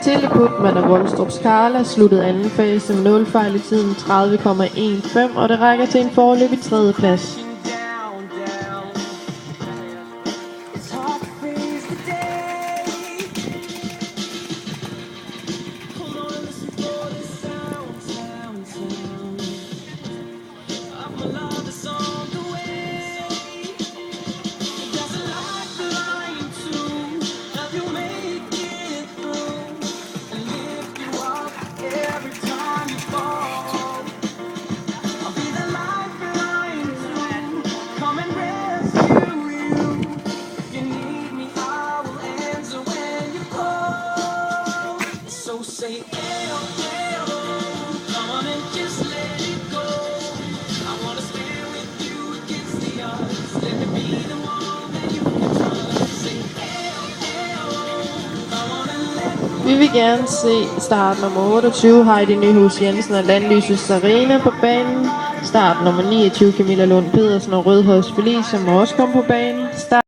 Mathilde Putman og Volstrups Karla sluttede anden fase med 0 fejl i tiden 30,15, og det rækker til en foreløbig tredjeplads. Say, ayo, ayo, come on and just let it go. I wanna stand with you against the odds. Let me be the one that you can trust. Say, ayo, ayo, come on and let Vi vil gerne se start nummer 28, Heidi Nyhus Jensen og Landlysets Sarina på banen. Start nummer 29, Camilla Lund Pedersen og Rødhøjs Felice, som også kom på banen. Start